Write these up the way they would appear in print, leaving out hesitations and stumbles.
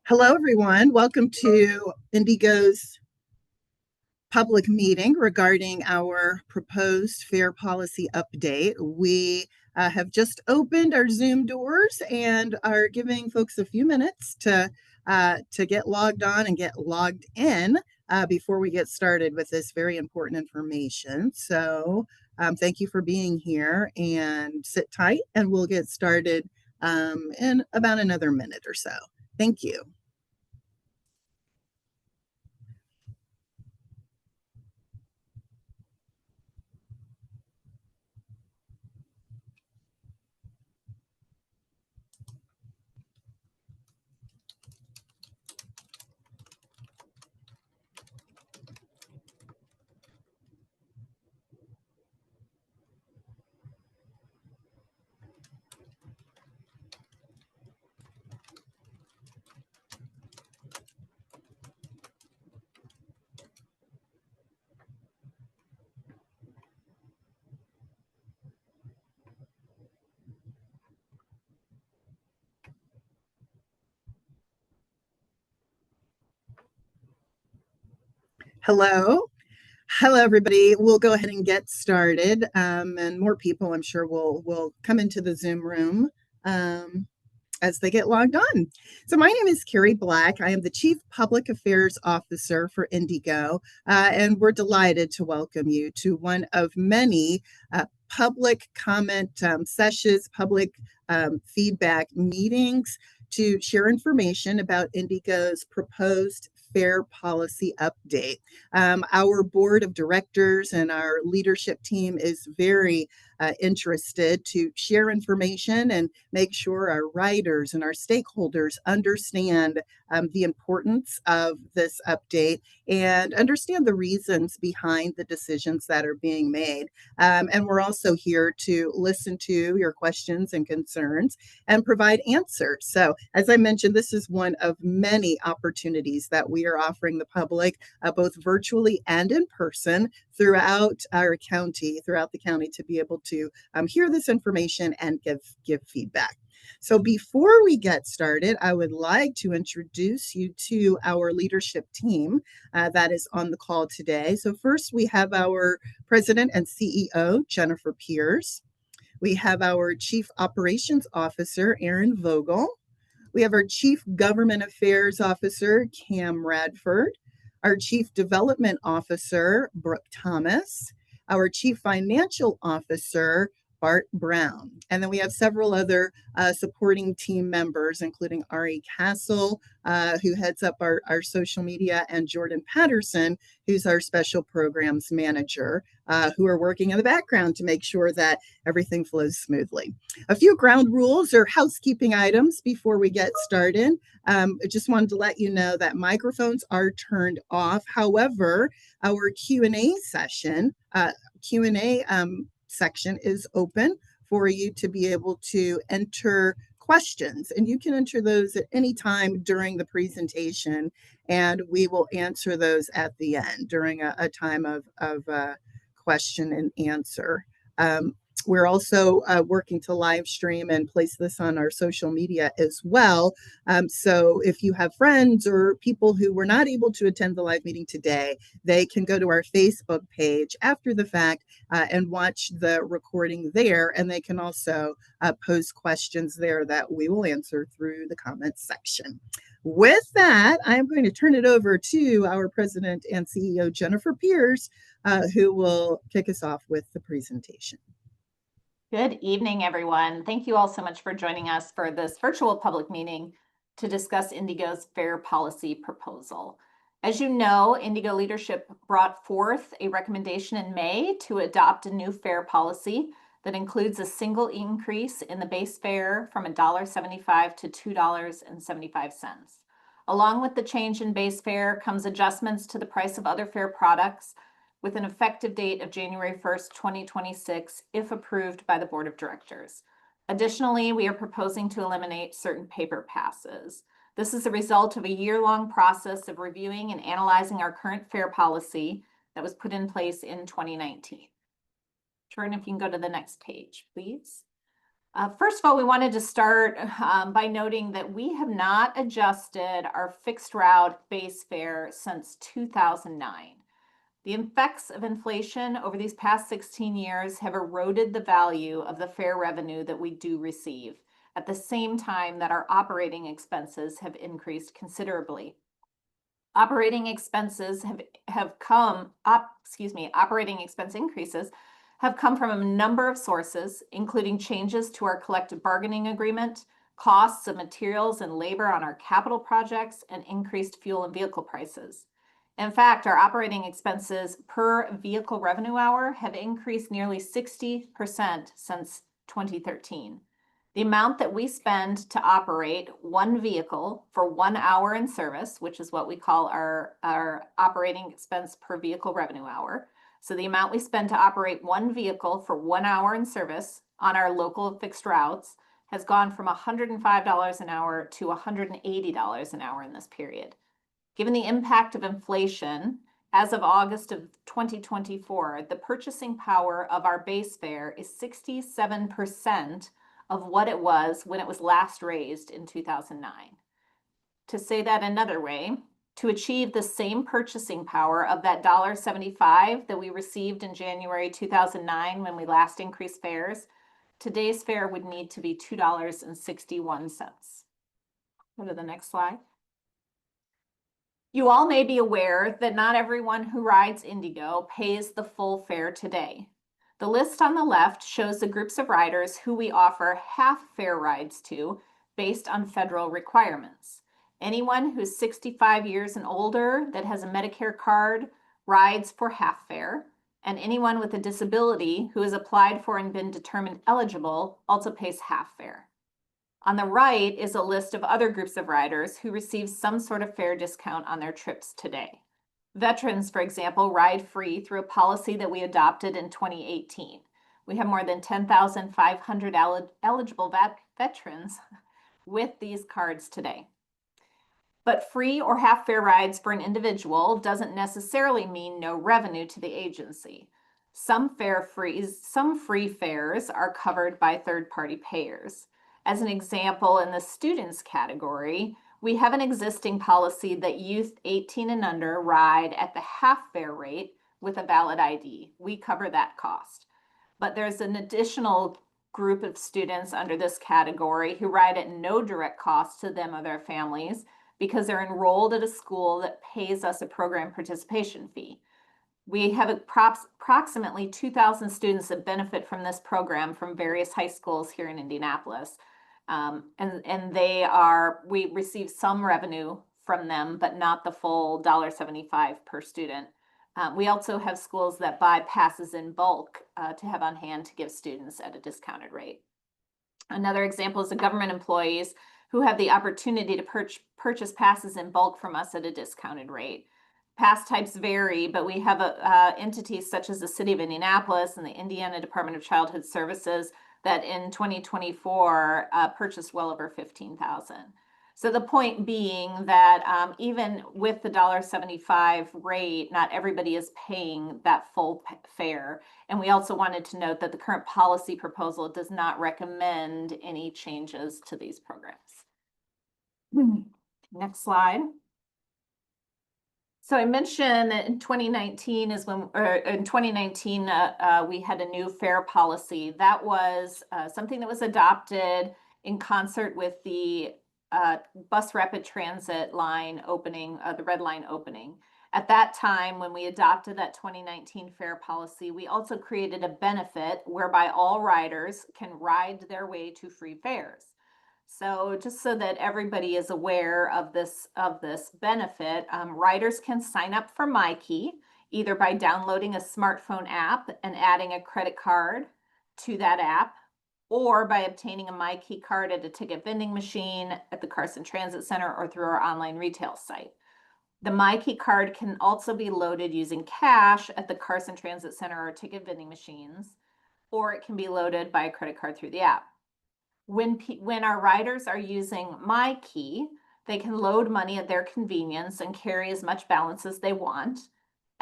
Hello, everyone. Welcome to IndyGo's public meeting regarding our proposed fare policy update. We have just opened our Zoom doors and are giving folks a few minutes to get logged on and get logged in before we get started with this very important information. So thank you for being here, and sit tight and we'll get started in about another minute or so. Thank you. Hello. Hello, everybody. We'll go ahead and get started, and more people, I'm sure, will come into the Zoom room as they get logged on. So my name is Carrie Black. I am the Chief Public Affairs Officer for IndyGo, and we're delighted to welcome you to one of many public comment sessions, public feedback meetings to share information about IndyGo's proposed fare policy update. Our board of directors and our leadership team is very interested to share information and make sure our riders and our stakeholders understand the importance of this update and understand the reasons behind the decisions that are being made. And we're also here to listen to your questions and concerns and provide answers. So, as I mentioned, this is one of many opportunities that we are offering the public, both virtually and in person, throughout our county, throughout the county, to be able to hear this information and give feedback. So before we get started, I would like to introduce you to our leadership team that is on the call today. So first, we have our President and CEO, Jennifer Pierce. We have our Chief Operations Officer, Aaron Vogel. We have our Chief Government Affairs Officer, Cam Radford. Our Chief Development Officer, Brooke Thomas. Our Chief Financial Officer, Bart Brown. And then we have several other supporting team members, including Ari Castle, who heads up our social media, and Jordan Patterson, who's our special programs manager, who are working in the background to make sure that everything flows smoothly. A few ground rules or housekeeping items before we get started. I just wanted to let you know that microphones are turned off. However, our Q&A session, Q&A section is open for you to be able to enter questions, and you can enter those at any time during the presentation, and we will answer those at the end during a time of question and answer. We're also working to live stream and place this on our social media as well. So if you have friends or people who were not able to attend the live meeting today, they can go to our Facebook page after the fact and watch the recording there. And they can also pose questions there that we will answer through the comments section. With that, I'm going to turn it over to our President and CEO, Jennifer Pierce, who will kick us off with the presentation. Good evening, everyone. Thank you all so much for joining us for this virtual public meeting to discuss IndyGo's fare policy proposal. As you know, IndyGo leadership brought forth a recommendation in May to adopt a new fare policy that includes a single increase in the base fare from $1.75 to $2.75. Along with the change in base fare comes adjustments to the price of other fare products with an effective date of January 1st, 2026, if approved by the Board of Directors. Additionally, we are proposing to eliminate certain paper passes. This is a result of a year-long process of reviewing and analyzing our current fare policy that was put in place in 2019. Jordan, if you can go to the next page, please. First of all, we wanted to start by noting that we have not adjusted our fixed route base fare since 2009. The effects of inflation over these past 16 years have eroded the value of the fare revenue that we do receive, at the same time that our operating expenses have increased considerably. Operating expense increases have come from a number of sources, including changes to our collective bargaining agreement, costs of materials and labor on our capital projects, and increased fuel and vehicle prices. In fact, our operating expenses per vehicle revenue hour have increased nearly 60% since 2013. The amount that we spend to operate one vehicle for 1 hour in service, which is what we call our operating expense per vehicle revenue hour. So the amount we spend to operate one vehicle for 1 hour in service on our local fixed routes has gone from $105 an hour to $180 an hour in this period. Given the impact of inflation, as of August of 2024, the purchasing power of our base fare is 67% of what it was when it was last raised in 2009. To say that another way, to achieve the same purchasing power of that $1.75 that we received in January 2009 when we last increased fares, today's fare would need to be $2.61. Go to the next slide. You all may be aware that not everyone who rides IndyGo pays the full fare today. The list on the left shows the groups of riders who we offer half fare rides to based on federal requirements. Anyone who's 65 years and older that has a Medicare card rides for half fare, and anyone with a disability who has applied for and been determined eligible also pays half fare. On the right is a list of other groups of riders who receive some sort of fare discount on their trips today. Veterans, for example, ride free through a policy that we adopted in 2018. We have more than 10,500 eligible veterans with these cards today. But free or half fare rides for an individual doesn't necessarily mean no revenue to the agency. Some free fares are covered by third-party payers. As an example, in the students category, we have an existing policy that youth 18 and under ride at the half fare rate with a valid ID. We cover that cost. But there's an additional group of students under this category who ride at no direct cost to them or their families because they're enrolled at a school that pays us a program participation fee. We have approximately 2,000 students that benefit from this program from various high schools here in Indianapolis. We receive some revenue from them, but not the full $1.75 per student. We also have schools that buy passes in bulk to have on hand to give students at a discounted rate. Another example is the government employees who have the opportunity to purchase passes in bulk from us at a discounted rate. Pass types vary, but we have entities such as the City of Indianapolis and the Indiana Department of Childhood Services that in 2024 purchased well over 15,000. So the point being that even with the $1.75 rate, not everybody is paying that full fare. And we also wanted to note that the current policy proposal does not recommend any changes to these programs. Next slide. So I mentioned that in 2019 we had a new fare policy. That was something that was adopted in concert with the bus rapid transit line opening, the red line opening. At that time, when we adopted that 2019 fare policy, we also created a benefit whereby all riders can ride their way to free fares. So just so that everybody is aware of this benefit, riders can sign up for MyKey either by downloading a smartphone app and adding a credit card to that app, or by obtaining a MyKey card at a ticket vending machine at the Carson Transit Center or through our online retail site. The MyKey card can also be loaded using cash at the Carson Transit Center or ticket vending machines, or it can be loaded by a credit card through the app. When our riders are using MyKey, they can load money at their convenience and carry as much balance as they want.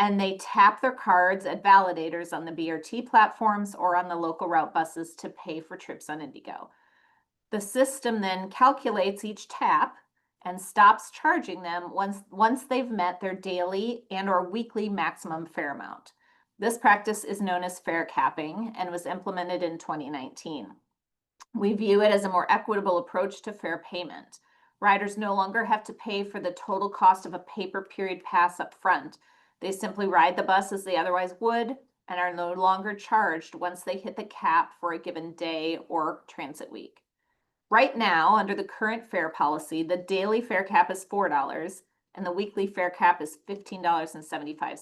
and they tap their cards at validators on the BRT platforms or on the local route buses to pay for trips on IndyGo. The system then calculates each tap and stops charging them once they've met their daily and or weekly maximum fare amount. This practice is known as fare capping and was implemented in 2019. We view it as a more equitable approach to fare payment. Riders no longer have to pay for the total cost of a paper period pass up front. They simply ride the bus as they otherwise would and are no longer charged once they hit the cap for a given day or transit week. Right now, under the current fare policy, the daily fare cap is $4 and the weekly fare cap is $15.75,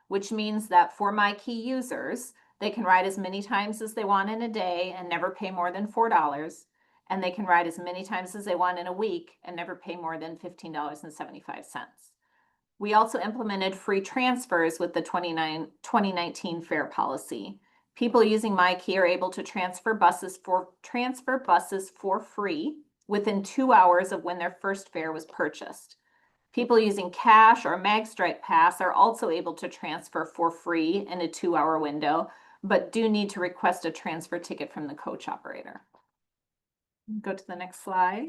which means that for my key users, they can ride as many times as they want in a day and never pay more than $4, and they can ride as many times as they want in a week and never pay more than $15.75. We also implemented free transfers with the 2019 fare policy. People using MyKey are able to transfer buses for free within 2 hours of when their first fare was purchased. People using Cash or MagStripe Pass are also able to transfer for free in a 2-hour window, but do need to request a transfer ticket from the coach operator. Go to the next slide.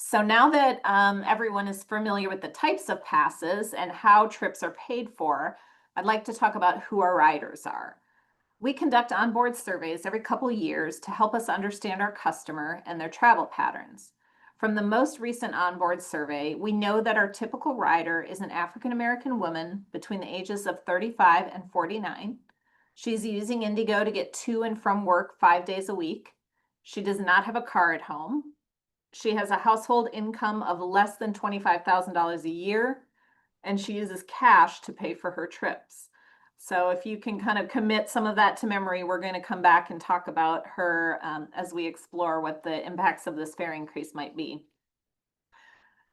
So now that everyone is familiar with the types of passes and how trips are paid for, I'd like to talk about who our riders are. We conduct onboard surveys every couple of years to help us understand our customer and their travel patterns. From the most recent onboard survey, we know that our typical rider is an African American woman between the ages of 35 and 49. She's using IndyGo to get to and from work 5 days a week. She does not have a car at home. She has a household income of less than $25,000 a year, and she uses cash to pay for her trips. So if you can kind of commit some of that to memory, we're going to come back and talk about her as we explore what the impacts of this fare increase might be.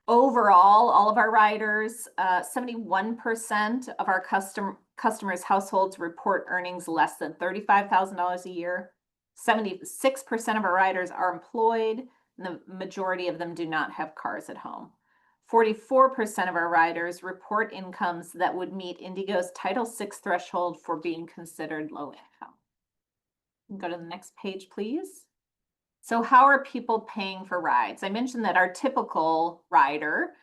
Overall, all of our riders, 71% of our customers' households report earnings less than $35,000 a year. 76% of our riders are employed, and the majority of them do not have cars at home. 44% of our riders report incomes that would meet IndyGo's Title VI threshold for being considered low income. Go to the next page, please. So how are people paying for rides? I mentioned that our typical rider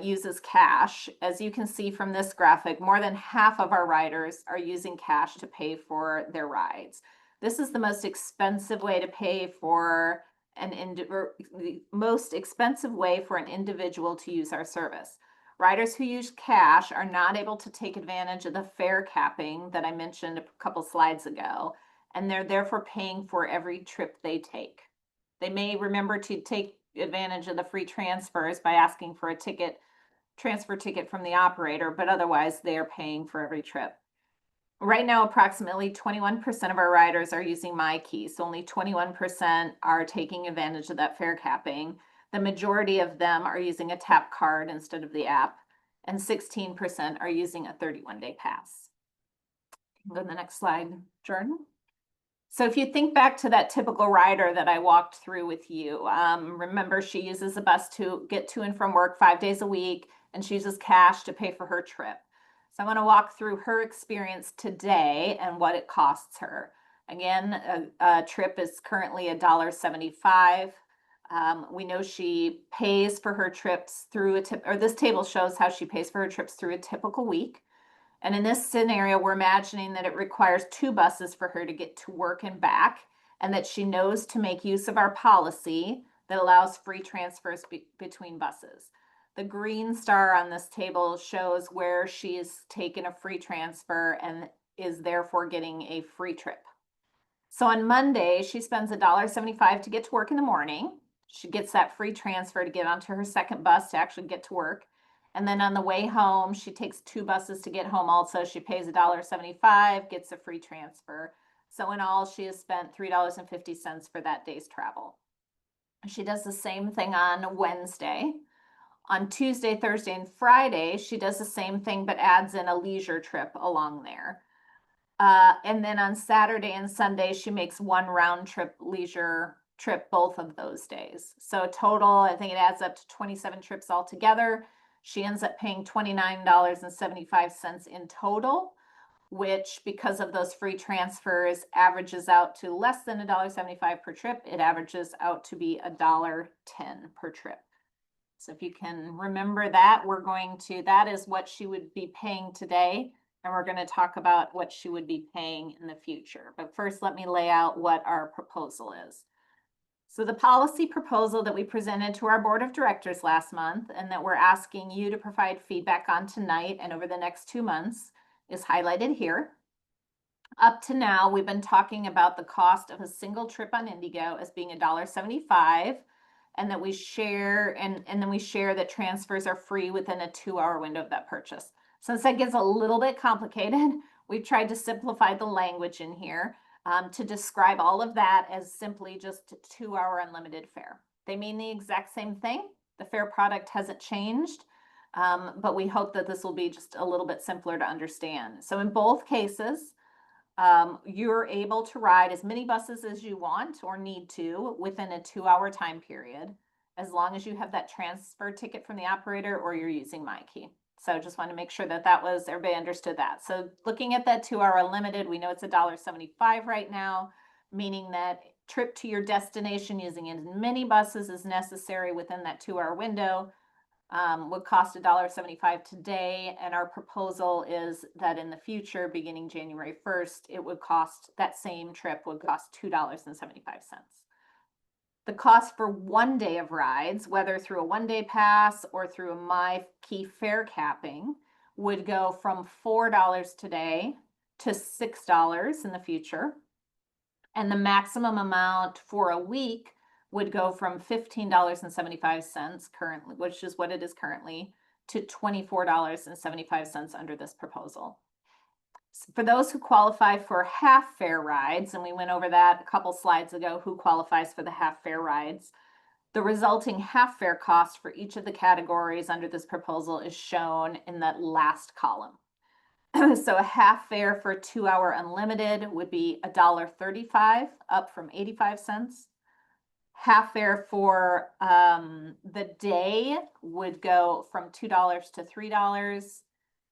uses cash. As you can see from this graphic, more than half of our riders are using cash to pay for their rides. This is the most expensive way to pay for the most expensive way for an individual to use our service. Riders who use cash are not able to take advantage of the fare capping that I mentioned a couple slides ago, and they're therefore paying for every trip they take. They may remember to take advantage of the free transfers by asking for a transfer ticket from the operator, but otherwise they are paying for every trip. Right now, approximately 21% of our riders are using MyKey, so only 21% are taking advantage of that fare capping. The majority of them are using a tap card instead of the app, and 16% are using a 31-day pass. Go to the next slide, Jordan. So if you think back to that typical rider that I walked through with you, remember she uses a bus to get to and from work 5 days a week, and she uses cash to pay for her trip. So I'm going to walk through her experience today and what it costs her. Again, a trip is currently $1.75. We know she pays for her trips through this table shows how she pays for her trips through a typical week. And in this scenario, we're imagining that it requires 2 buses for her to get to work and back, and that she knows to make use of our policy that allows free transfers between buses. The green star on this table shows where she's taken a free transfer and is therefore getting a free trip. So on Monday, she spends $1.75 to get to work in the morning. She gets that free transfer to get onto her second bus to actually get to work. And then on the way home, she takes 2 buses to get home also. She pays $1.75, gets a free transfer. So in all, she has spent $3.50 for that day's travel. She does the same thing on Wednesday. On Tuesday, Thursday, and Friday, she does the same thing, but adds in a leisure trip along there. And then on Saturday and Sunday, she makes 1 round trip leisure trip both of those days. So total, I think it adds up to 27 trips altogether. she ends up paying $29.75 in total, which, because of those free transfers, averages out to less than $1.75 per trip. It averages out to be $1.10 per trip. So if you can remember that, that is what she would be paying today, and we're going to talk about what she would be paying in the future. But first, let me lay out what our proposal is. So the policy proposal that we presented to our board of directors last month, and that we're asking you to provide feedback on tonight and over the next 2 months, is highlighted here. Up to now, we've been talking about the cost of a single trip on IndyGo as being $1.75, and that we share, and then we share that transfers are free within a 2-hour window of that purchase. Since that gets a little bit complicated, we've tried to simplify the language in here to describe all of that as simply just 2-hour unlimited fare. They mean the exact same thing. The fare product hasn't changed, but we hope that this will be just a little bit simpler to understand. So in both cases, you're able to ride as many buses as you want or need to within a 2-hour time period, as long as you have that transfer ticket from the operator or you're using MyKey. So just want to make sure that everybody understood that. So looking at that 2-hour unlimited, we know it's $1.75 right now, meaning that trip to your destination using as many buses as necessary within that 2-hour window would cost $1.75 today, and our proposal is that in the future, beginning January 1st, that same trip would cost $2.75. The cost for 1 day of rides, whether through a 1-day pass or through a MyKey fare capping, would go from $4 today to $6 in the future. And the maximum amount for a week would go from $15.75 currently, which is what it is currently, to $24.75 under this proposal. So for those who qualify for half fare rides, and we went over that a couple slides ago, who qualifies for the half fare rides, the resulting half fare cost for each of the categories under this proposal is shown in that last column. So a half fare for 2-hour unlimited would be $1.35, up from 85 cents. Half fare for the day would go from $2 to $3,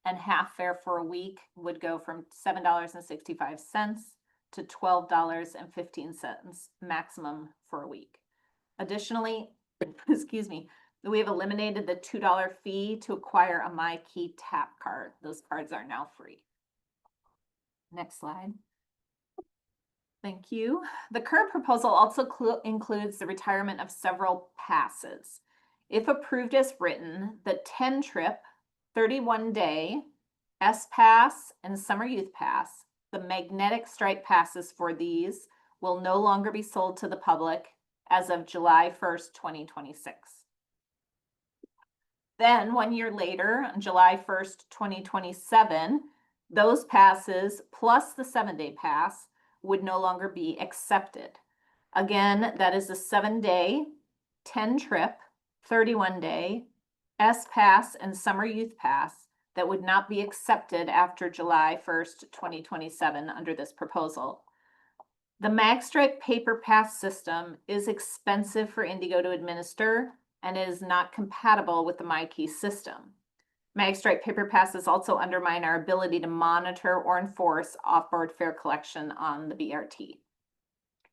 and half fare for a week would go from $7.65 to $12.15 maximum for a week. Additionally, excuse me, we have eliminated the $2 fee to acquire a MyKey tap card. Those cards are now free. Next slide. Thank you. The current proposal also includes the retirement of several passes. If approved as written, the 10-trip, 31-day S-Pass and Summer Youth Pass, the magnetic stripe passes for these will no longer be sold to the public as of July 1st, 2026. Then 1 year later, on July 1st, 2027, those passes plus the 7-day pass would no longer be accepted. Again, that is a 7-day, 10-trip, 31-day S-Pass and Summer Youth Pass that would not be accepted after July 1st, 2027 under this proposal. The MagStripe paper pass system is expensive for IndyGo to administer and is not compatible with the MyKey system. MagStripe paper passes also undermine our ability to monitor or enforce off-board fare collection on the BRT.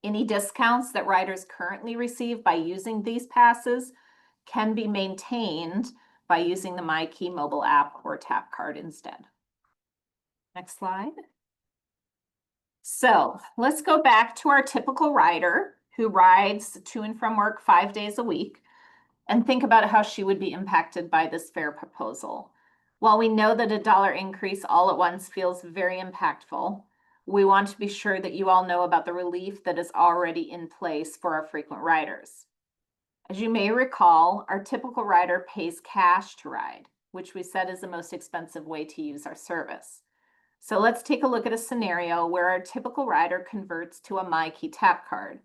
Any discounts that riders currently receive by using these passes can be maintained by using the MyKey mobile app or tap card instead. Next slide. So let's go back to our typical rider who rides to and from work 5 days a week and think about how she would be impacted by this fare proposal. While we know that a dollar increase all at once feels very impactful, we want to be sure that you all know about the relief that is already in place for our frequent riders. As you may recall, our typical rider pays cash to ride, which we said is the most expensive way to use our service. So let's take a look at a scenario where our typical rider converts to a MyKey tap card.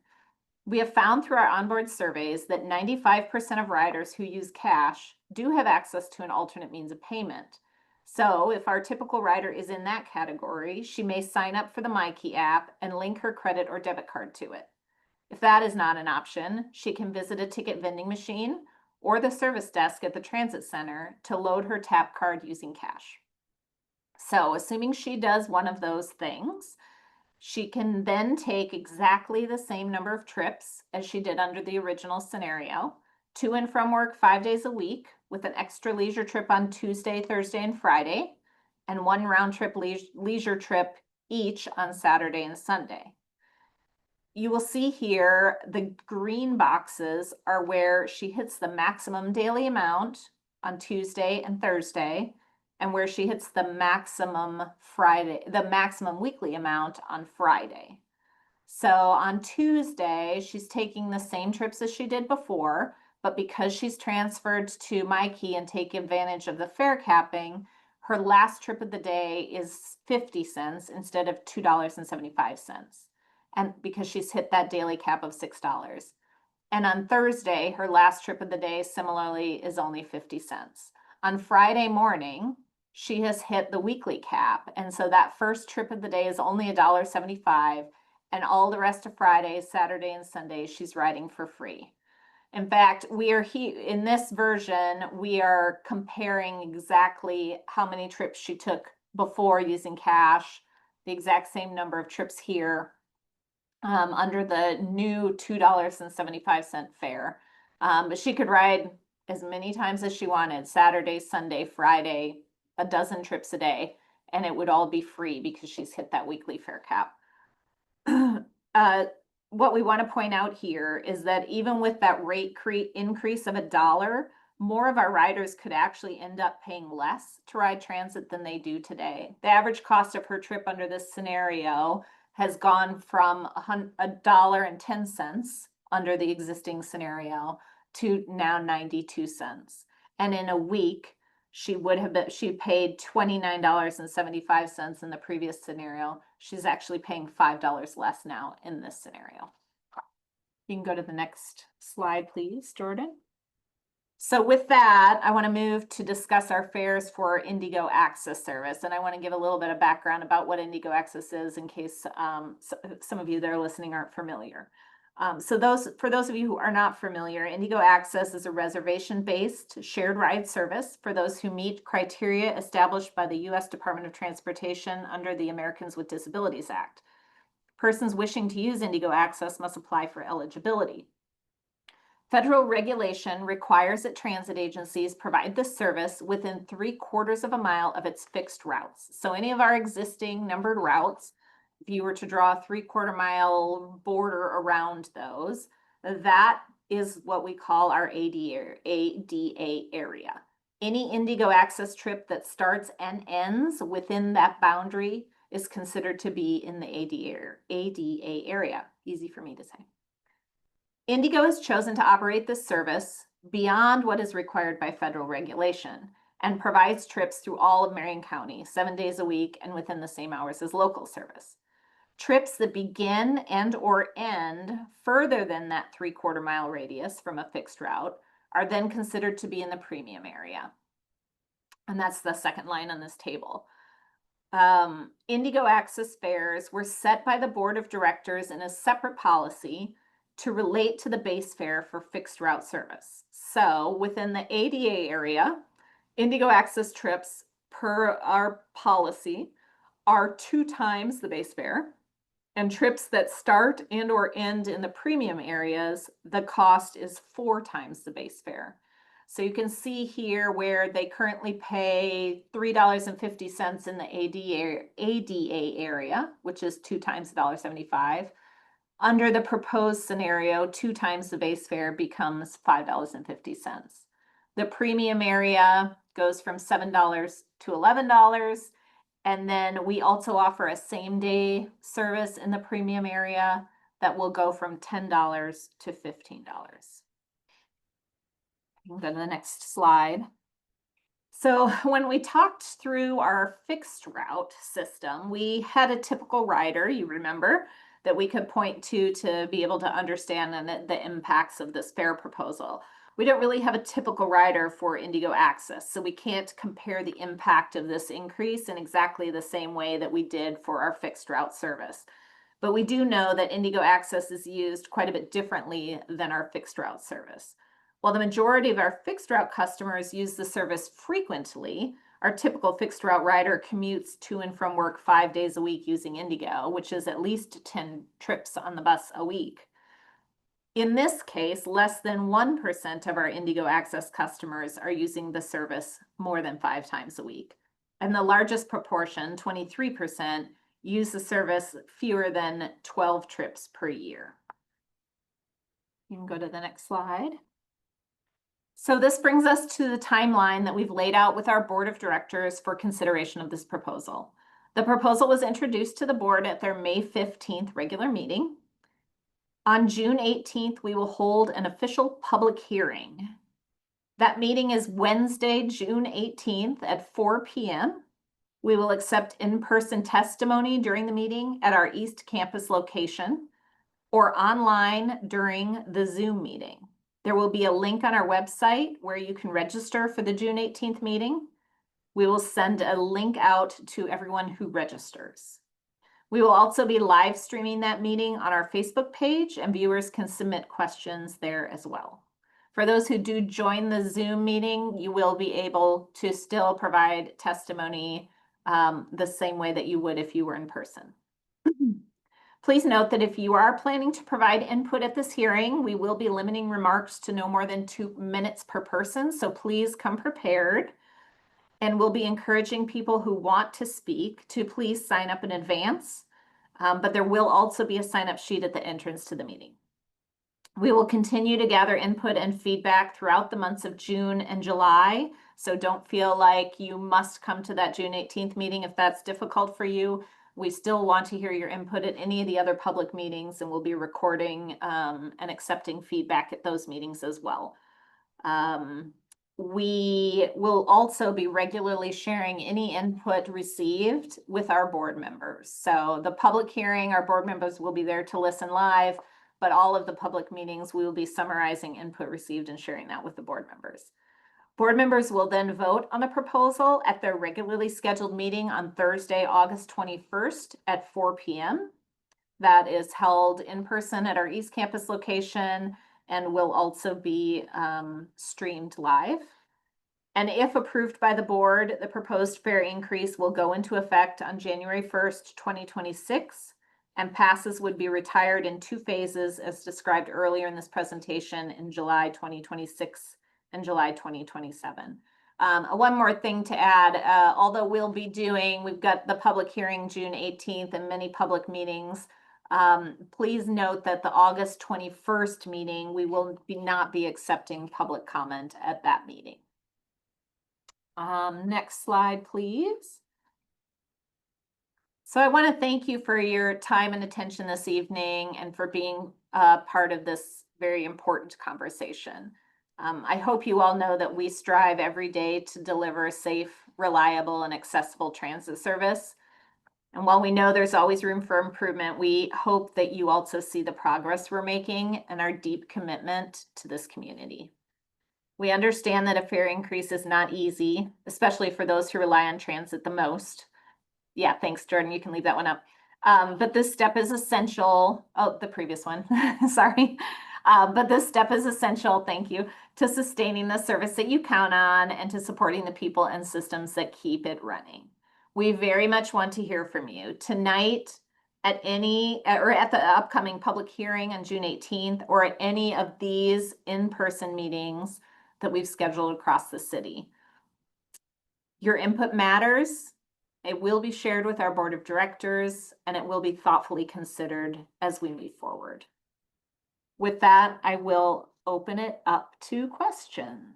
We have found through our onboard surveys that 95% of riders who use cash do have access to an alternate means of payment. So if our typical rider is in that category, she may sign up for the MyKey app and link her credit or debit card to it. If that is not an option, she can visit a ticket vending machine or the service desk at the transit center to load her tap card using cash. So, assuming she does one of those things, she can then take exactly the same number of trips as she did under the original scenario, to and from work 5 days a week, with an extra leisure trip on Tuesday, Thursday, and Friday, and one round trip leisure trip each on Saturday and Sunday. You will see here the green boxes are where she hits the maximum daily amount on Tuesday and Thursday, and where she hits the maximum weekly amount on Friday. So on Tuesday, she's taking the same trips as she did before, but because she's transferred to MyKey and take advantage of the fare capping, her last trip of the day is 50 cents instead of $2.75. And because she's hit that daily cap of $6. And on Thursday, her last trip of the day similarly is only 50 cents. On Friday morning, she has hit the weekly cap. And so that first trip of the day is only $1.75. And all the rest of Friday, Saturday, and Sunday, she's riding for free. In fact, we are here in this version, we are comparing exactly how many trips she took before using cash, the exact same number of trips here under the new $2.75 fare. But she could ride as many times as she wanted, Saturday, Sunday, Friday, a dozen trips a day, and it would all be free because she's hit that weekly fare cap. What we want to point out here is that even with that rate increase of $1, more of our riders could actually end up paying less to ride transit than they do today. The average cost of her trip under this scenario has gone from $1.10 under the existing scenario to now 92 cents. And in a week, she paid $29.75 in the previous scenario. She's actually paying $5 less now in this scenario. You can go to the next slide, please, Jordan. So with that, I want to move to discuss our fares for IndyGo Access service. And I want to give a little bit of background about what IndyGo Access is in case some of you that are listening aren't familiar. For those of you who are not familiar, IndyGo Access is a reservation-based shared ride service for those who meet criteria established by the U.S. Department of Transportation under the Americans with Disabilities Act. Persons wishing to use IndyGo Access must apply for eligibility. Federal regulation requires that transit agencies provide this service within 3/4 of a mile of its fixed routes. So any of our existing numbered routes, if you were to draw a 3/4 mile border around those, that is what we call our ADA area. Any IndyGo Access trip that starts and ends within that boundary is considered to be in the ADA area. Easy for me to say. IndyGo has chosen to operate this service beyond what is required by federal regulation and provides trips through all of Marion County 7 days a week and within the same hours as local service. Trips that begin and or end further than that 3/4 mile radius from a fixed route are then considered to be in the premium area. And that's the second line on this table. IndyGo Access fares were set by the board of directors in a separate policy to relate to the base fare for fixed route service. So within the ADA area, IndyGo Access trips per our policy are 2 times the base fare, and trips that start and or end in the premium areas, the cost is 4 times the base fare. So you can see here where they currently pay $3.50 in the ADA area, which is 2 times $1.75. Under the proposed scenario, 2 times the base fare becomes $5.50. The premium area goes from $7 to $11. And then we also offer a same-day service in the premium area that will go from $10 to $15. You can go to the next slide. So when we talked through our fixed route system, we had a typical rider, you remember, that we could point to be able to understand the impacts of this fare proposal. We don't really have a typical rider for IndyGo Access, so we can't compare the impact of this increase in exactly the same way that we did for our fixed route service. But we do know that IndyGo Access is used quite a bit differently than our fixed route service. While the majority of our fixed route customers use the service frequently, our typical fixed route rider commutes to and from work 5 days a week using IndyGo, which is at least 10 trips on the bus a week. In this case, less than 1% of our IndyGo Access customers are using the service more than 5 times a week. And the largest proportion, 23%, use the service fewer than 12 trips per year. You can go to the next slide. So this brings us to the timeline that we've laid out with our board of directors for consideration of this proposal. The proposal was introduced to the board at their May 15th regular meeting. On June 18th, we will hold an official public hearing. That meeting is Wednesday, June 18th at 4 p.m. We will accept in-person testimony during the meeting at our East Campus location or online during the Zoom meeting. There will be a link on our website where you can register for the June 18th meeting. We will send a link out to everyone who registers. We will also be live streaming that meeting on our Facebook page, and viewers can submit questions there as well. For those who do join the Zoom meeting, you will be able to still provide testimony the same way that you would if you were in person. Please note that if you are planning to provide input at this hearing, we will be limiting remarks to no more than 2 minutes per person, so please come prepared. And we'll be encouraging people who want to speak to please sign up in advance, but there will also be a sign-up sheet at the entrance to the meeting. We will continue to gather input and feedback throughout the months of June and July, so don't feel like you must come to that June 18th meeting if that's difficult for you. We still want to hear your input at any of the other public meetings, and we'll be recording and accepting feedback at those meetings as well. We will also be regularly sharing any input received with our board members. So the public hearing, our board members will be there to listen live, but all of the public meetings, we will be summarizing input received and sharing that with the board members. Board members will then vote on the proposal at their regularly scheduled meeting on Thursday, August 21st at 4 p.m. That is held in person at our East Campus location and will also be streamed live. And if approved by the board, the proposed fare increase will go into effect on January 1st, 2026, and passes would be retired in 2 phases as described earlier in this presentation in July 2026 and July 2027. One more thing to add, although we've got the public hearing June 18th and many public meetings, please note that the August 21st meeting, we will not be accepting public comment at that meeting. Next slide, please. So I want to thank you for your time and attention this evening and for being part of this very important conversation. I hope you all know that we strive every day to deliver safe, reliable, and accessible transit service. And while we know there's always room for improvement, we hope that you also see the progress we're making and our deep commitment to this community. We understand that a fare increase is not easy, especially for those who rely on transit the most. Yeah, thanks, Jordan. You can leave that one up. But this step is essential. Oh, the previous one. Sorry. But this step is essential, thank you, to sustaining the service that you count on and to supporting the people and systems that keep it running. We very much want to hear from you tonight at the upcoming public hearing on June 18th or at any of these in-person meetings that we've scheduled across the city. Your input matters. It will be shared with our board of directors, and it will be thoughtfully considered as we move forward. With that, I will open it up to questions.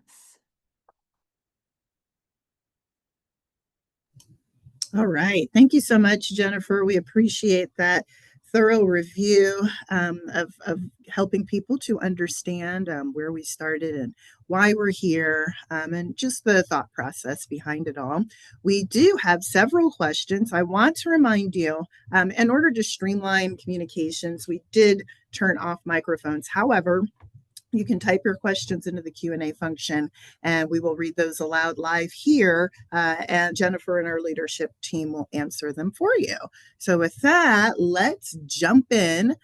All right. Thank you so much, Jennifer. We appreciate that thorough review of helping people to understand where we started and why we're here, and just the thought process behind it all. We do have several questions. I want to remind you, in order to streamline communications, we did turn off microphones. However, you can type your questions into the Q&A function and we will read those aloud live here, and Jennifer and our leadership team will answer them for you. So with that, let's jump in.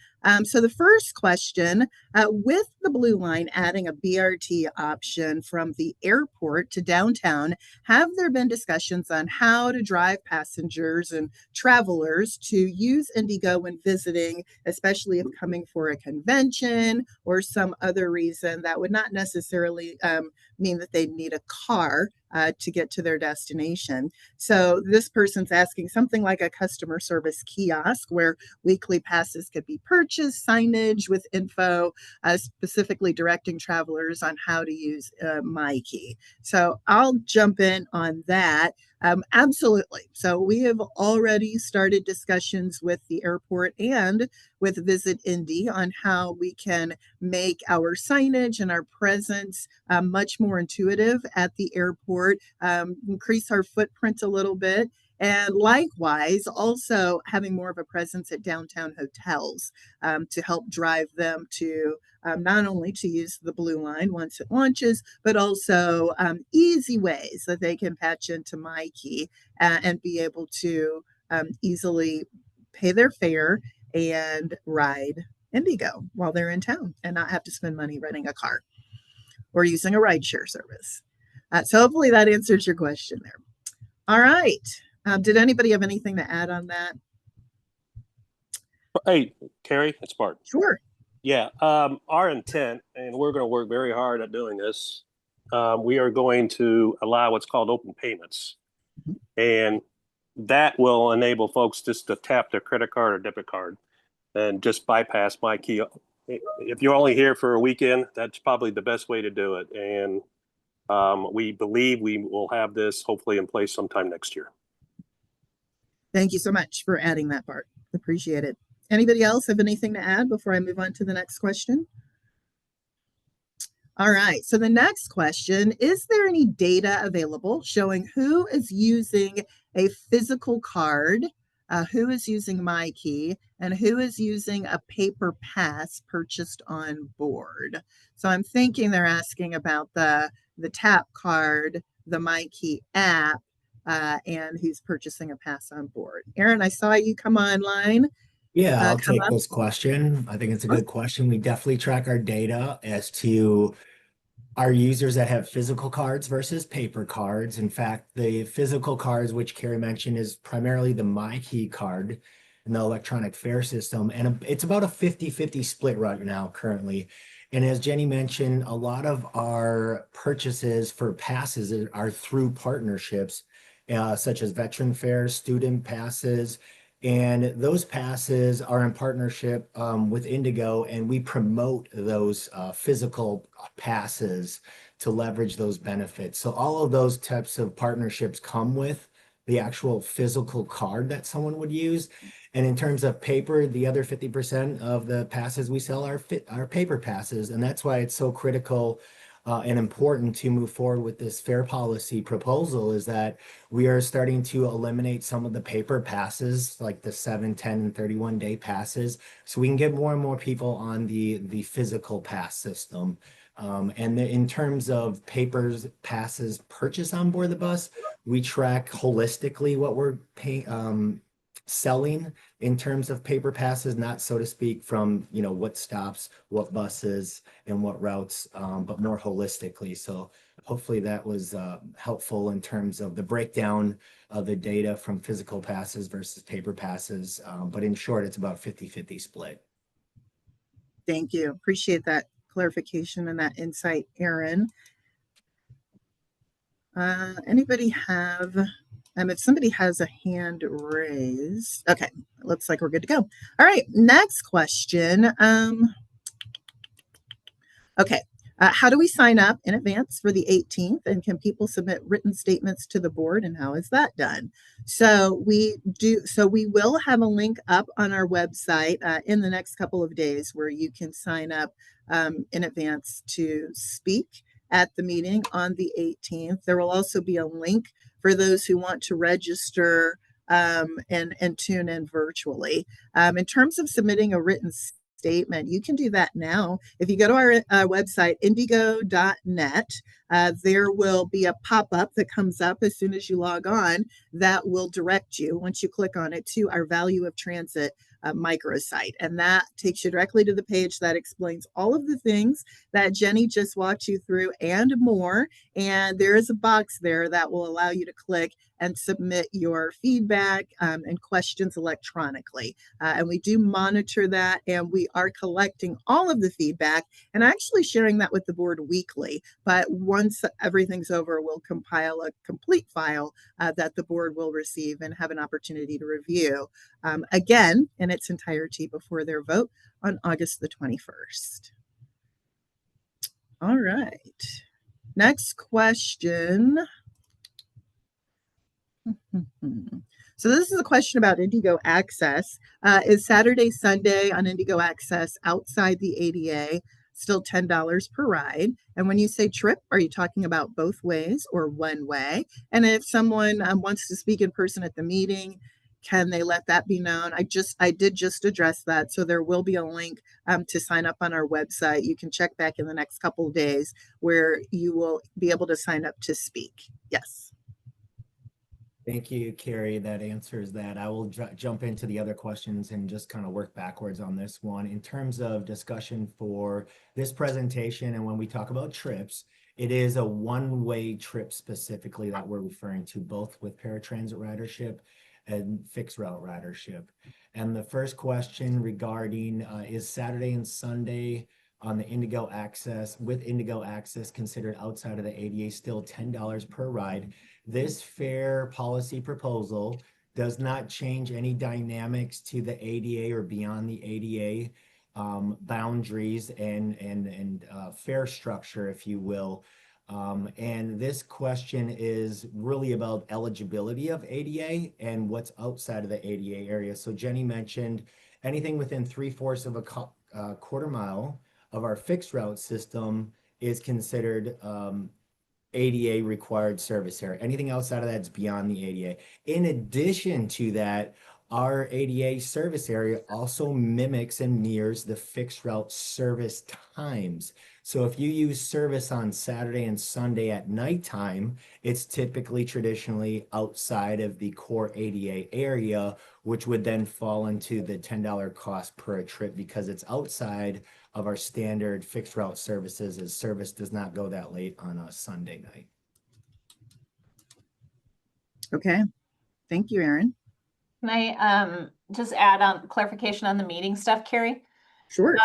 So the first question, with the Blue Line adding a BRT option from the airport to downtown, have there been discussions on how to drive passengers and travelers to use IndyGo when visiting, especially if coming for a convention or some other reason that would not necessarily mean that they need a car to get to their destination? So this person's asking something like a customer service kiosk where weekly passes could be purchased, signage with info, specifically directing travelers on how to use MyKey. So I'll jump in on that. Absolutely. So we have already started discussions with the airport and with Visit Indy on how we can make our signage and our presence much more intuitive at the airport, increase our footprint a little bit, and likewise, also having more of a presence at downtown hotels to help drive them to not only to use the Blue Line once it launches, but also easy ways that they can patch into MyKey and be able to easily pay their fare and ride IndyGo while they're in town and not have to spend money renting a car or using a rideshare service. So hopefully that answers your question there. All right. Did anybody have anything to add on that? Hey, Carrie, it's Bart. Sure. Yeah, our intent, and we're going to work very hard at doing this. We are going to allow what's called open payments, and that will enable folks just to tap their credit card or debit card and just bypass MyKey. If you're only here for a weekend, that's probably the best way to do it. And we believe we will have this hopefully in place sometime next year. Thank you so much for adding that, Bart. Appreciate it. Anybody else have anything to add before I move on to the next question? All right. So the next question, is there any data available showing who is using a physical card, who is using MyKey, and who is using a paper pass purchased on board? So I'm thinking they're asking about the tap card, the MyKey app, and who's purchasing a pass on board. Aaron, I saw you come online. Yeah, I'll Come take up. this question. I think it's a good question. We definitely track our data as to our users that have physical cards versus paper cards. In fact, the physical cards, which Carrie mentioned, is primarily the MyKey card and the electronic fare system. And it's about a 50-50 split right now currently. And as Jenny mentioned, a lot of our purchases for passes are through partnerships, such as veteran fares, student passes, and those passes are in partnership with IndyGo, and we promote those physical passes to leverage those benefits. So all of those types of partnerships come with the actual physical card that someone would use. And in terms of paper, the other 50% of the passes we sell are paper passes. And that's why it's so critical and important to move forward with this fare policy proposal, is that we are starting to eliminate some of the paper passes, like the 7, 10, and 31-day passes, so we can get more and more people on the physical pass system. In terms of papers passes purchased on board the bus, we track holistically what we're selling in terms of paper passes, not so to speak from what stops, what buses, and what routes, but more holistically. So hopefully that was helpful in terms of the breakdown of the data from physical passes versus paper passes. But in short, it's about 50-50 split. Thank you. Appreciate that clarification and that insight, Aaron. Anybody have, if somebody has a hand raised, okay, looks like we're good to go. All right, next question. Okay, how do we sign up in advance for the 18th, and can people submit written statements to the board, and how is that done? So we will have a link up on our website in the next couple of days where you can sign up in advance to speak at the meeting on the 18th. There will also be a link for those who want to register and tune in virtually. In terms of submitting a written statement, you can do that now. If you go to our website, indigo.net, there will be a pop-up that comes up as soon as you log on that will direct you, once you click on it, to our value of transit microsite. And that takes you directly to the page that explains all of the things that Jenny just walked you through and more. And there is a box there that will allow you to click and submit your feedback and questions electronically. And we do monitor that, and we are collecting all of the feedback and actually sharing that with the board weekly. But once everything's over, we'll compile a complete file that the board will receive and have an opportunity to review again in its entirety before their vote on August the 21st. All right. Next question. So this is a question about IndyGo Access. Is Saturday, Sunday on IndyGo Access outside the ADA still $10 per ride? And when you say trip, are you talking about both ways or one way? And if someone wants to speak in person at the meeting, can they let that be known? I did just address that. So there will be a link to sign up on our website. You can check back in the next couple of days where you will be able to sign up to speak. Yes. Thank you, Carrie. That answers that. I will jump into the other questions and just kind of work backwards on this one. In terms of discussion for this presentation, and when we talk about trips, it is a one-way trip specifically that we're referring to, both with paratransit ridership and fixed route ridership. And the first question regarding is Saturday and Sunday on the IndyGo Access, with IndyGo Access considered outside of the ADA, still $10 per ride. This fare policy proposal does not change any dynamics to the ADA or beyond the ADA boundaries and fare structure, if you will. And this question is really about eligibility of ADA and what's outside of the ADA area. So Jenny mentioned anything within 3/4 of a quarter mile of our fixed route system is considered ADA required service area. Anything outside of that is beyond the ADA. In addition to that, our ADA service area also mimics and mirrors the fixed route service times. So if you use service on Saturday and Sunday at nighttime, it's typically traditionally outside of the core ADA area, which would then fall into the $10 cost per trip because it's outside of our standard fixed route services, as service does not go that late on a Sunday night. Okay. Thank you, Erin. Can I just add on clarification on the meeting stuff, Carrie? Sure.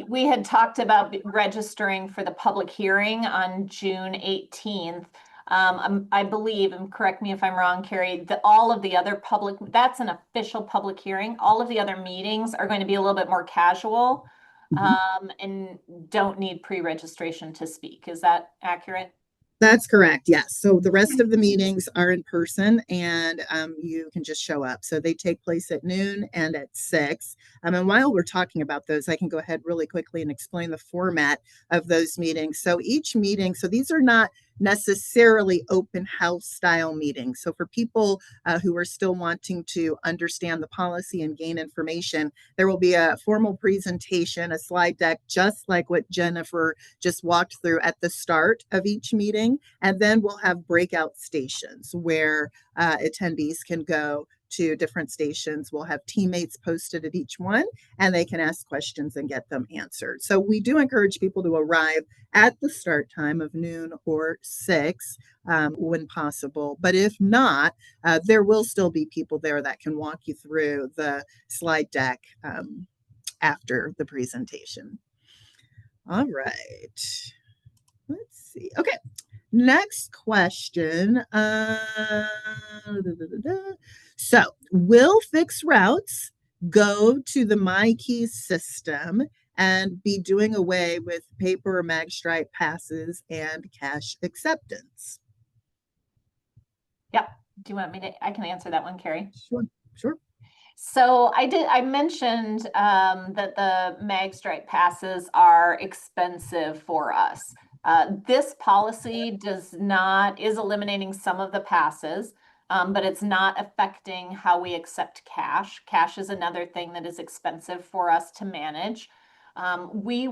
We had talked about registering for the public hearing on June 18th. I believe, and correct me if I'm wrong, Carrie, all of the other public, that's an official public hearing. All of the other meetings are going to be a little bit more casual and don't need pre-registration to speak. Is that accurate? That's correct. Yes. So the rest of the meetings are in person and you can just show up. So they take place at noon and at 6. And while we're talking about those, I can go ahead really quickly and explain the format of those meetings. So each meeting, so these are not necessarily open house style meetings. So for people who are still wanting to understand the policy and gain information, there will be a formal presentation, a slide deck, just like what Jennifer just walked through at the start of each meeting. And then we'll have breakout stations where attendees can go to different stations. We'll have teammates posted at each one, and they can ask questions and get them answered. So we do encourage people to arrive at the start time of noon or 6 when possible. But if not, there will still be people there that can walk you through the slide deck after the presentation. All right. Let's see. Okay. Next question. So, will fixed routes go to the MyKeys system and be doing away with paper or magstripe passes and cash acceptance? Yep. Do you want me to? I can answer that one, Carrie. Sure. So I mentioned that the magstripe passes are expensive for us. This policy is eliminating some of the passes, but it's not affecting how we accept cash. Cash is another thing that is expensive for us to manage. We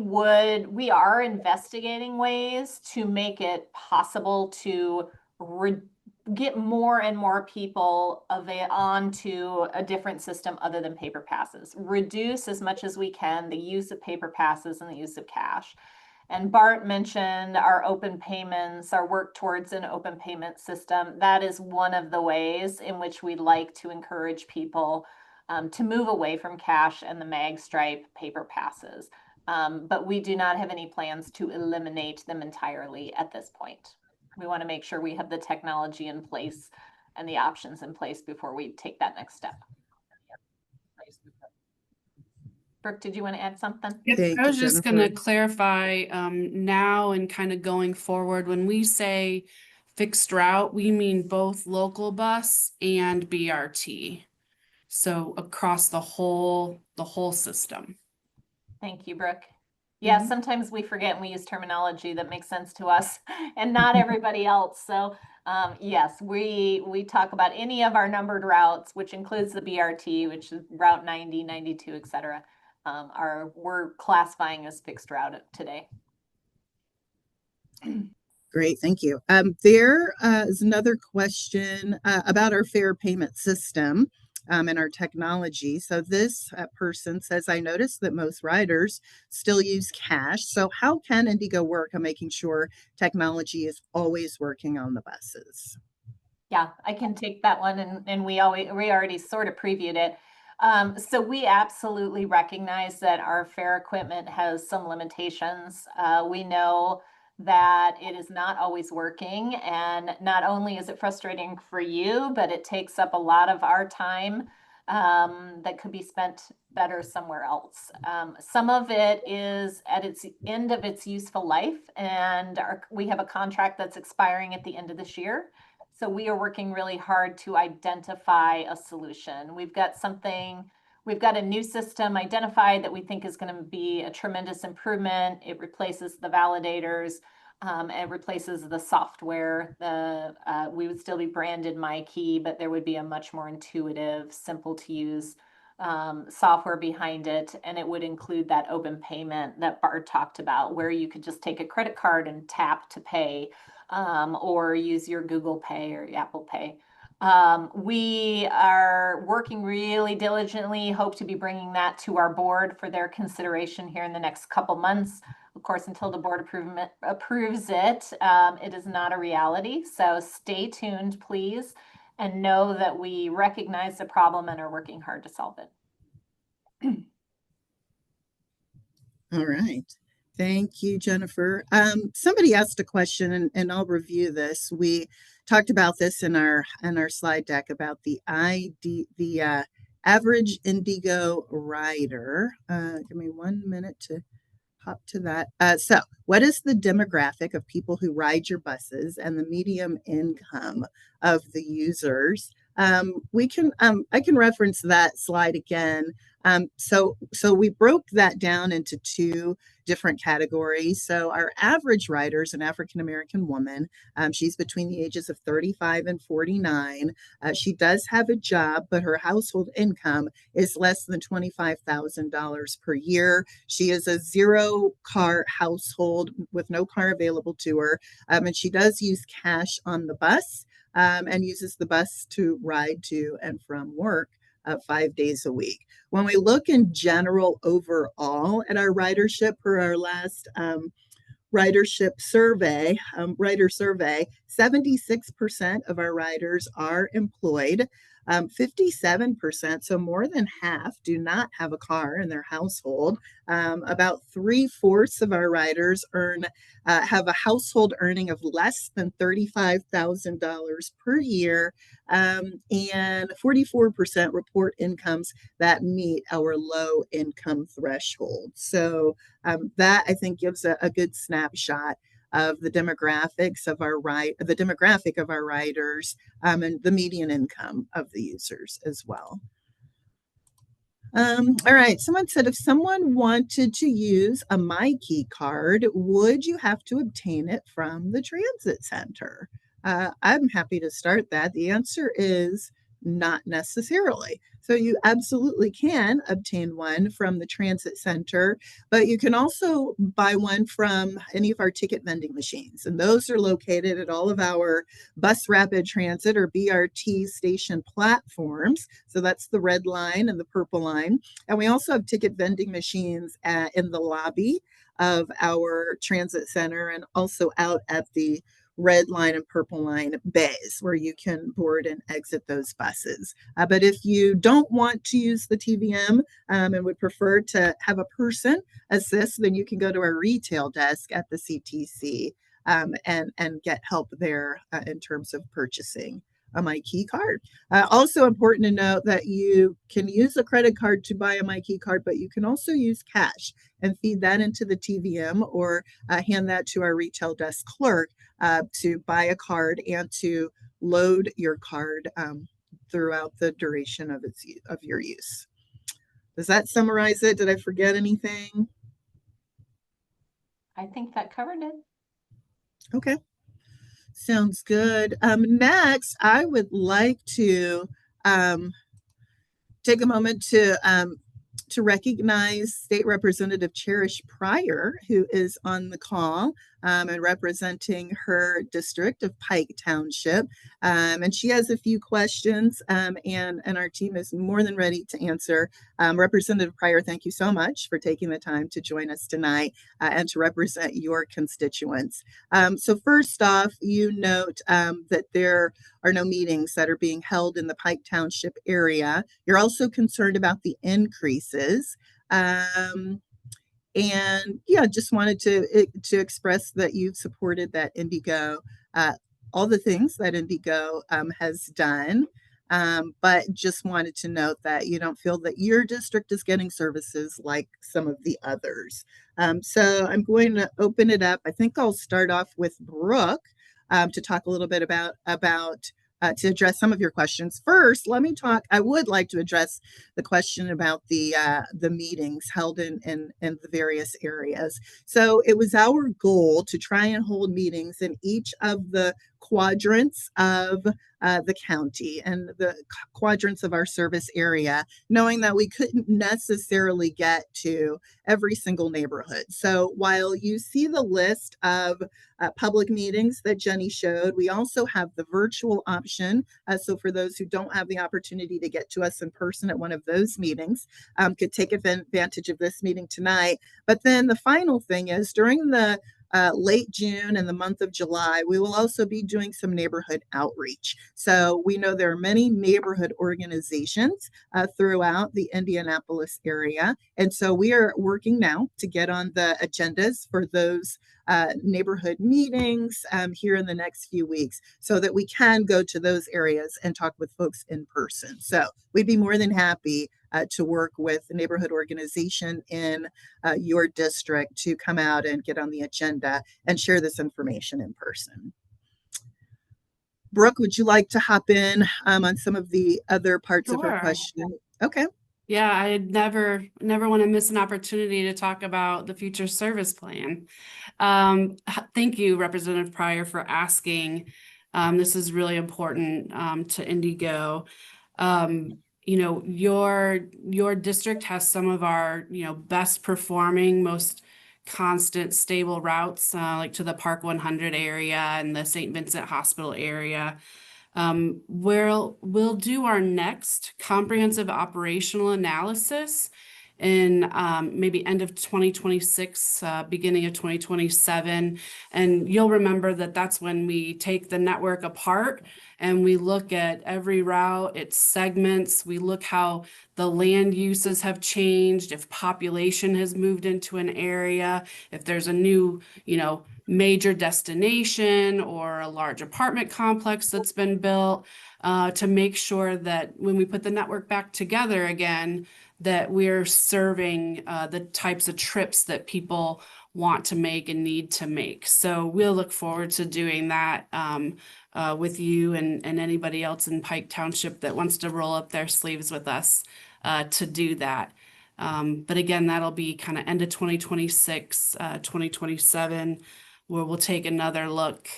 are investigating ways to make it possible to get more and more people onto a different system other than paper passes. Reduce as much as we can the use of paper passes and the use of cash. And Bart mentioned our open payments, our work towards an open payment system. That is one of the ways in which we like to encourage people to move away from cash and the mag stripe paper passes. But we do not have any plans to eliminate them entirely at this point. We want to make sure we have the technology in place and the options in place before we take that next step. Brooke, did you want to add something? Yep, I was just going to Jennifer. clarify now and kind of going forward, when we say fixed route, we mean both local bus and BRT. So across the whole system. Thank you, Brooke. Yeah, sometimes we forget and we use terminology that makes sense to us and not everybody else. So yes, we talk about any of our numbered routes, which includes the BRT, which is Route 90, 92, et cetera, we're classifying as fixed route today. Great, thank you. There is another question about our fare payment system and our technology. So this person says, I noticed that most riders still use cash. So how can IndyGo work on making sure technology is always working on the buses? Yeah, I can take that one, and we already sort of previewed it. So we absolutely recognize that our fare equipment has some limitations. We know that it is not always working, and not only is it frustrating for you, but it takes up a lot of our time that could be spent better somewhere else. Some of it is at its end of its useful life, and we have a contract that's expiring at the end of this year. So we are working really hard to identify a solution. We've got a new system identified that we think is going to be a tremendous improvement. It replaces the validators, it replaces the software. We would still be branded MyKey, but there would be a much more intuitive, simple to use software behind it. And it would include that open payment that Bart talked about, where you could just take a credit card and tap to pay. Or use your Google Pay or Apple Pay. We are working really diligently, hope to be bringing that to our board for their consideration here in the next couple months. Of course, until the board approves it, it is not a reality. So stay tuned, please, and know that we recognize the problem and are working hard to solve it. All right. Thank you, Jennifer. Somebody asked a question, and I'll review this. We talked about this in our slide deck about the average IndyGo rider. Give me 1 minute to hop to that. So what is the demographic of people who ride your buses and the medium income of the users? I can reference that slide again. So we broke that down into two different categories. So our average rider is an African-American woman. She's between the ages of 35 and 49. She does have a job, but her household income is less than $25,000 per year. She is a zero-car household with no car available to her, and she does use cash on the bus and uses the bus to ride to and from work 5 days a week. When we look in general overall at our ridership per our last ridership survey, rider survey, 76% of our riders are employed. 57%, so more than half, do not have a car in their household. About 3/4 of our riders have a household earning of less than $35,000 per year, and 44% report incomes that meet our low income threshold. So that, I think, gives a good snapshot of the demographic of our riders and the median income of the users as well. All right, someone said, if someone wanted to use a MyKey card, would you have to obtain it from the transit center? I'm happy to start that. The answer is Not necessarily. So you absolutely can obtain one from the transit center, but you can also buy one from any of our ticket vending machines. And those are located at all of our bus rapid transit or BRT station platforms. So that's the red line and the purple line. And we also have ticket vending machines in the lobby of our transit center and also out at the red line and purple line bays where you can board and exit those buses. But if you don't want to use the TVM and would prefer to have a person assist, then you can go to our retail desk at the CTC and get help there in terms of purchasing a MyKey card. Also important to note that you can use a credit card to buy a MyKey card, but you can also use cash and feed that into the TVM or hand that to our retail desk clerk to buy a card and to load your card throughout the duration of your use. Does that summarize it? Did I forget anything? I think that covered it. Okay. Sounds good. Next, I would like to take a moment to recognize State Representative Cherish Pryor, who is on the call and representing her district of Pike Township. And she has a few questions, and our team is more than ready to answer. Representative Pryor, thank you so much for taking the time to join us tonight and to represent your constituents. So first off, you note that there are no meetings that are being held in the Pike Township area. You're also concerned about the increases. And yeah, just wanted to express that you've supported that IndyGo, all the things that IndyGo has done. But just wanted to note that you don't feel that your district is getting services like some of the others. So I'm going to open it up. I think I'll start off with Brooke to talk a little bit about to address some of your questions. First, let me talk. I would like to address the question about the meetings held in the various areas. So it was our goal to try and hold meetings in each of the quadrants of the county and the quadrants of our service area, knowing that we couldn't necessarily get to every single neighborhood. So while you see the list of public meetings that Jenny showed, we also have the virtual option. So for those who don't have the opportunity to get to us in person at one of those meetings, could take advantage of this meeting tonight. But then the final thing is during the late June and the month of July, we will also be doing some neighborhood outreach. So we know there are many neighborhood organizations throughout the Indianapolis area. And so we are working now to get on the agendas for those neighborhood meetings here in the next few weeks so that we can go to those areas and talk with folks in person. So we'd be more than happy to work with the neighborhood organization in your district to come out and get on the agenda and share this information in person. Brooke, would you like to hop in on some of the other parts of her question? Okay. Yeah, I never want to miss an opportunity to talk about the future service plan. Thank you, Representative Pryor, for asking. This is really important to IndyGo. You know, your district has some of our, best performing, most constant, stable routes, like to the Park 100 area and the St. Vincent Hospital area. We'll do our next comprehensive operational analysis in maybe end of 2026, beginning of 2027. And you'll remember that that's when we take the network apart and we look at every route, its segments. We look how the land uses have changed, if population has moved into an area, if there's a new, major destination or a large apartment complex that's been built, to make sure that when we put the network back together again, that we're serving the types of trips that people want to make and need to make. So we'll look forward to doing that with you and anybody else in Pike Township that wants to roll up their sleeves with us to do that. But again, that'll be kind of end of 2026, 2027, where we'll take another look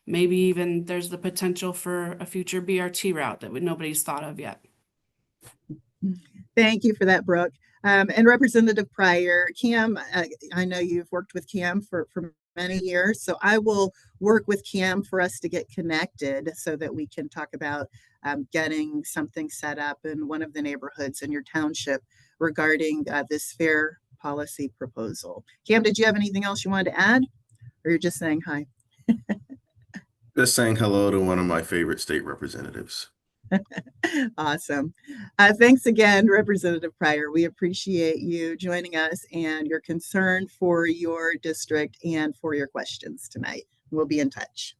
maybe even there's the potential for a future BRT route that nobody's thought of yet. Thank you for that, Brooke. And Representative Pryor, Cam, I know you've worked with Cam for many years, so I will work with Cam for us to get connected so that we can talk about getting something set up in one of the neighborhoods in your township regarding this fair policy proposal. Cam, did you have anything else you wanted to add, or you're just saying hi? Just saying hello to one of my favorite state representatives. Awesome. Thanks again, Representative Pryor. We appreciate you joining us and your concern for your district and for your questions tonight. We'll be in touch.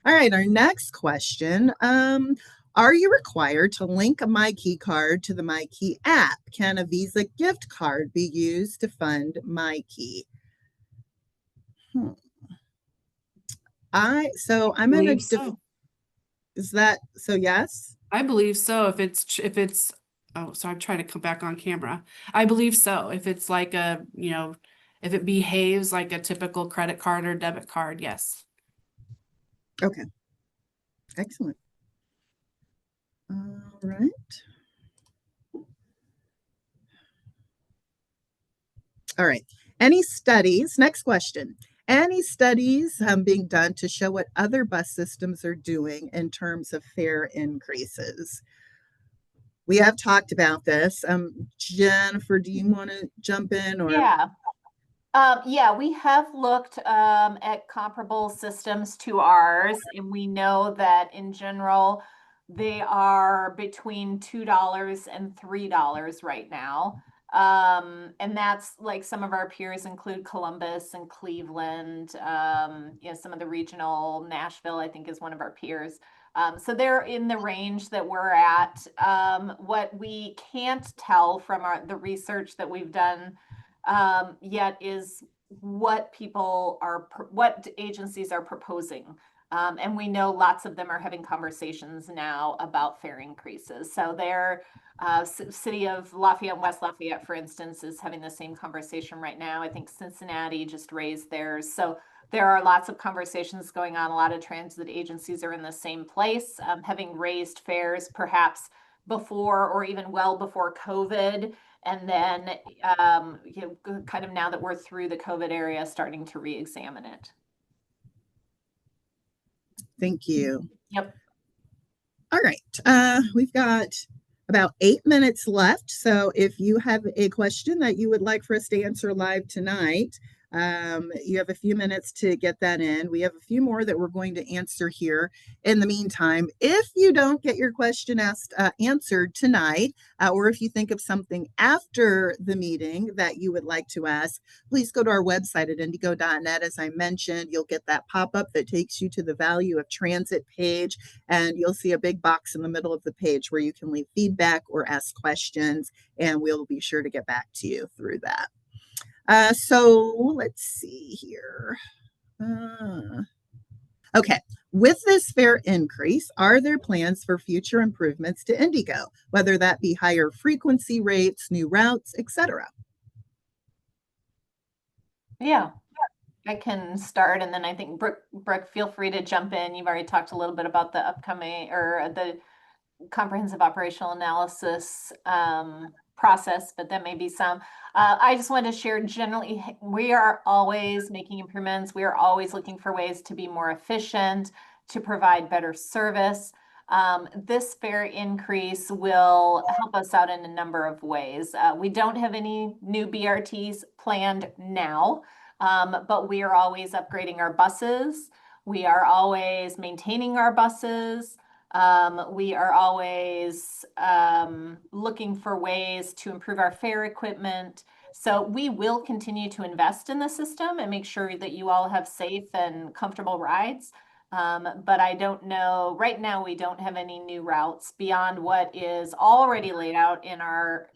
All right, our next question. Are you required to link a MyKey card to the MyKey app? Can a Visa gift card be used to fund MyKey? I'm in a is that so? Yes, I believe so. If it's oh, so I'm trying to come back on camera. I believe so. If it's like if it behaves like a typical credit card or debit card, yes. Okay. Excellent. All right. All right. Any studies? Next question. Any studies being done to show what other bus systems are doing in terms of fare increases? We have talked about this. Jennifer, do you want to jump in? Or Yeah, we have looked at comparable systems to ours, and we know that in general, they are between $2 and $3 right now. And that's like some of our peers include Columbus and Cleveland, some of the regional, Nashville, I think is one of our peers. So they're in the range that we're at. What we can't tell from the research that we've done yet is what what agencies are proposing. And we know lots of them are having conversations now about fare increases. So they're city of Lafayette and West Lafayette, for instance, is having the same conversation right now. I think Cincinnati just raised theirs. So there are lots of conversations going on. A lot of transit agencies are in the same place, having raised fares perhaps before or even well before COVID. And then, kind of now that we're through the COVID area, starting to re-examine it. thank you. Yep. All right. We've got about 8 minutes left. So if you have a question that you would like for us to answer live tonight, you have a few minutes to get that in. We have a few more that we're going to answer here. In the meantime, if you don't get your question answered tonight, or if you think of something after the meeting that you would like to ask, please go to our website at indigo.net. As I mentioned, you'll get that pop-up that takes you to the value of transit page, and you'll see a big box in the middle of the page where you can leave feedback or ask questions, and we'll be sure to get back to you through that. So let's see here. Okay, with this fare increase, are there plans for future improvements to IndyGo, whether that be higher frequency rates, new routes, etc.? Yeah, I can start, and then I think Brooke, feel free to jump in. You've already talked a little bit about the upcoming or the comprehensive operational analysis process, but that may be some. I just wanted to share generally, we are always making improvements. We are always looking for ways to be more efficient, to provide better service. This fare increase will help us out in a number of ways. We don't have any new BRTs planned now, but we are always upgrading our buses. We are always maintaining our buses. We are always looking for ways to improve our fare equipment. So we will continue to invest in the system and make sure that you all have safe and comfortable rides. But I don't know, right now we don't have any new routes beyond what is already laid out in our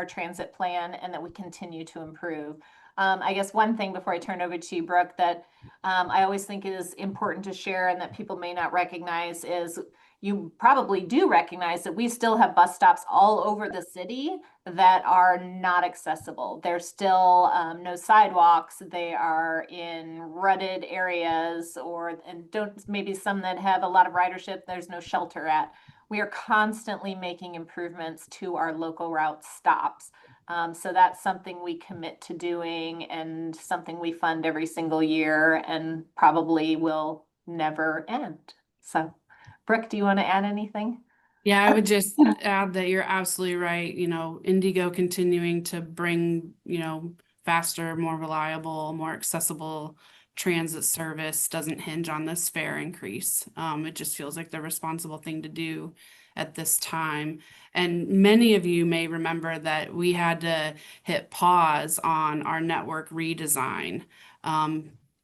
transit plan and that we continue to improve. I guess one thing before I turn over to you, Brooke, that I always think is important to share and that people may not recognize is you probably do recognize that we still have bus stops all over the city that are not accessible. There's still no sidewalks. They are in rutted areas and don't maybe some that have a lot of ridership. There's no shelter at. We are constantly making improvements to our local route stops. So that's something we commit to doing and something we fund every single year and probably will never end. So, Brooke, do you want to add anything? Yeah, I would just add that you're absolutely right. You know, IndyGo continuing to bring, faster, more reliable, more accessible transit service doesn't hinge on this fare increase. It just feels like the responsible thing to do at this time. And many of you may remember that we had to hit pause on our network redesign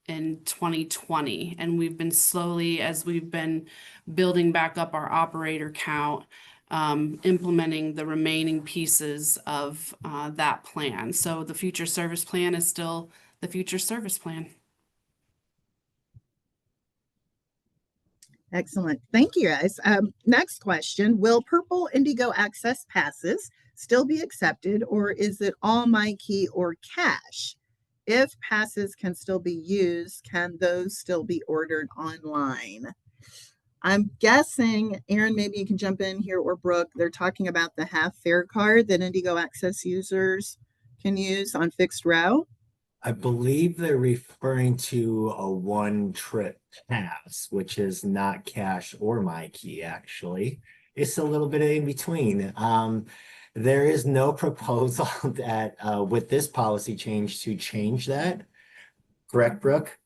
in 2020. And we've been slowly, as we've been building back up our operator count, implementing the remaining pieces of that plan. So the future service plan is still the future service plan. Excellent. Thank you, guys. Next question. Will purple IndyGo Access passes still be accepted, or is it all my key or cash? If passes can still be used, can those still be ordered online? I'm guessing, Aaron, maybe you can jump in here, or Brooke, they're talking about the half fare card that IndyGo Access users can use on fixed route. I believe they're referring to a one trip pass, which is not cash or my key, actually. It's a little bit in between. There is no proposal that with this policy change to change that. Correct, Brooke?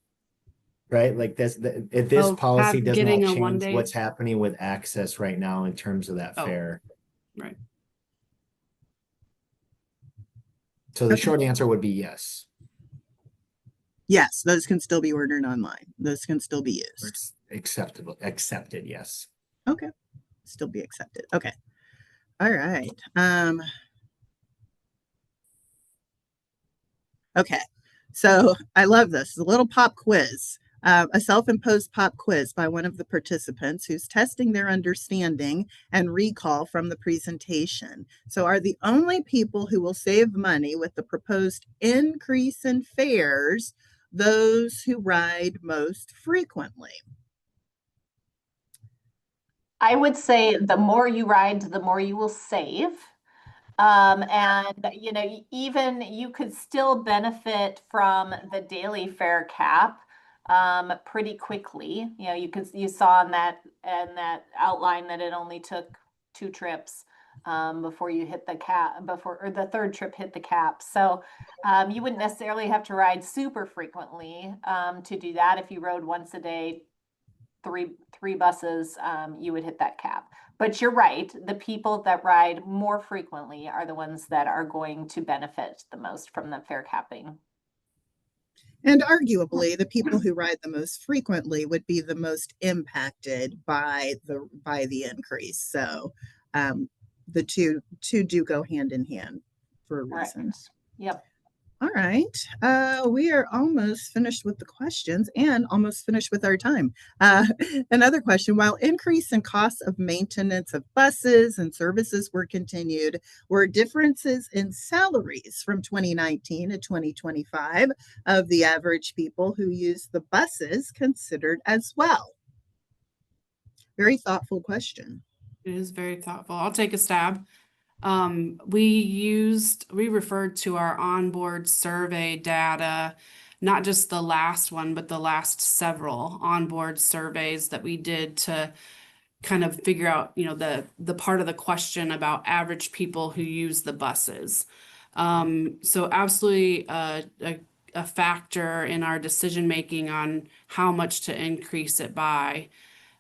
Right? Like this policy does getting not a change 1 day. what's happening with access right now in terms of that fare. Right. So the short answer would be yes. Yes, those can still be ordered online. Those can still be used. It's accepted, yes. Okay. Still be accepted. Okay. All right. Okay. So I love this. A little pop quiz. A self-imposed pop quiz by one of the participants who's testing their understanding and recall from the presentation. So are the only people who will save money with the proposed increase in fares those who ride most frequently? I would say the more you ride, the more you will save. And even you could still benefit from the daily fare cap pretty quickly. You saw in that outline that it only took 2 trips before you hit the cap, or the third trip hit the cap. So you wouldn't necessarily have to ride super frequently to do that. If you rode once a day, three buses, you would hit that cap. But you're right, the people that ride more frequently are the ones that are going to benefit the most from the fare capping. And arguably, the people who ride the most frequently would be the most impacted by the increase. So the two do go hand in hand for a reason. Right. Yep. All right. We are almost finished with the questions and almost finished with our time. Another question, while increase in costs of maintenance of buses and services were continued, were differences in salaries from 2019 to 2025 of the average people who use the buses considered as well? Very thoughtful question. It is very thoughtful. I'll take a stab. We referred to our onboard survey data, not just the last one, but the last several onboard surveys that we did to kind of figure out, the part of the question about average people who use the buses. So absolutely a factor in our decision making on how much to increase it by.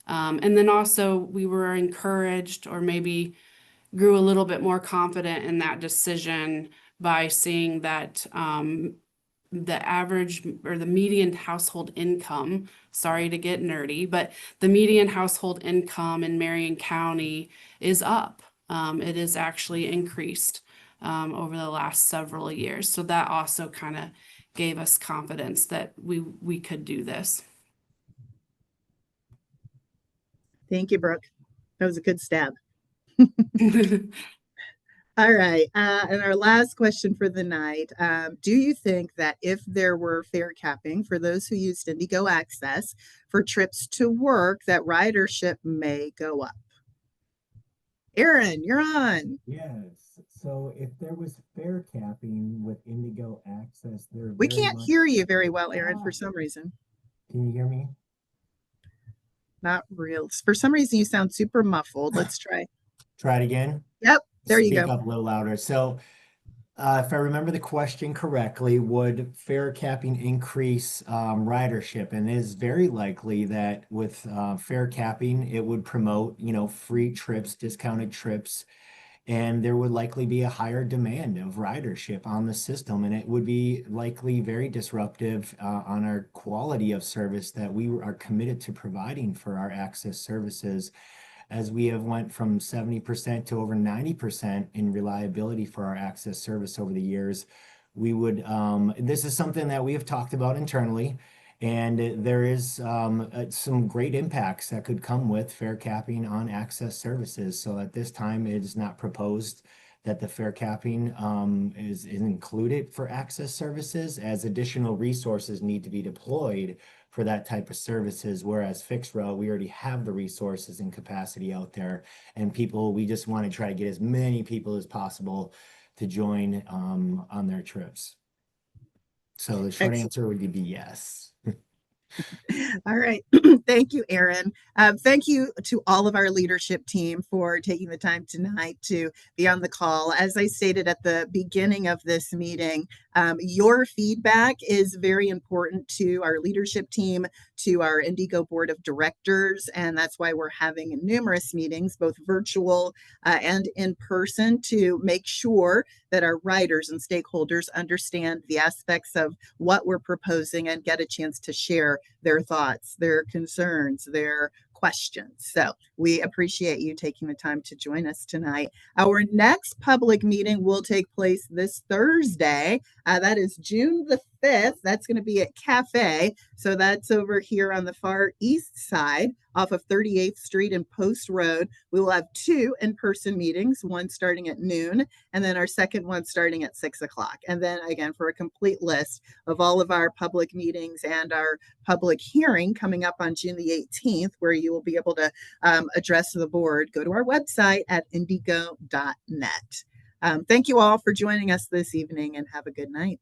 And then also we were encouraged, or maybe grew a little bit more confident in that decision by seeing that the average or the median household income, sorry to get nerdy, but the median household income in Marion County is up. It is actually increased over the last several years. So that also kind of gave us confidence that we could do this. Thank you, Brooke. That was a good stab. All right. And our last question for the night. Do you think that if there were fare capping for those who used IndyGo Access for trips to work, that ridership may go up? Aaron, you're on. Yes. So if there was fare capping with IndyGo Access, there We very can't much. hear you very well, Aaron, for some reason. Can you hear me? Not real. For some reason, you sound super muffled. Let's try. Try it again. Yep. There you Speak go. up a little louder. So if I remember the question correctly, would fare capping increase ridership? And it is very likely that with fare capping, it would promote, free trips, discounted trips, and there would likely be a higher demand of ridership on the system, and it would be likely very disruptive on our quality of service that we are committed to providing for our access services, as we have went from 70% to over 90% in reliability for our access service over the years. We would, this is something that we have talked about internally, and there is some great impacts that could come with fare capping on access services. So at this time, it is not proposed that the fare capping is included for access services, as additional resources need to be deployed for that type of services. Whereas fixed route, we already have the resources and capacity out there, and we just want to try to get as many people as possible to join on their trips. So the short answer would be yes. All right. Thank you, Aaron. Thank you to all of our leadership team for taking the time tonight to be on the call. As I stated at the beginning of this meeting, your feedback is very important to our leadership team, to our IndyGo board of directors, and that's why we're having numerous meetings, both virtual and in person, to make sure that our riders and stakeholders understand the aspects of what we're proposing and get a chance to share their thoughts, their concerns, their questions. So we appreciate you taking the time to join us tonight. Our next public meeting will take place this Thursday. That is June the 5th. That's going to be at Cafe. So that's over here on the far east side off of 38th Street and Post Road. We will have 2 in-person meetings, one starting at noon, and then our second one starting at 6 o'clock. And then again, for a complete list of all of our public meetings and our public hearing coming up on June the 18th, where you will be able to address the board, go to our website at indigo.net. Thank you all for joining us this evening, and have a good night.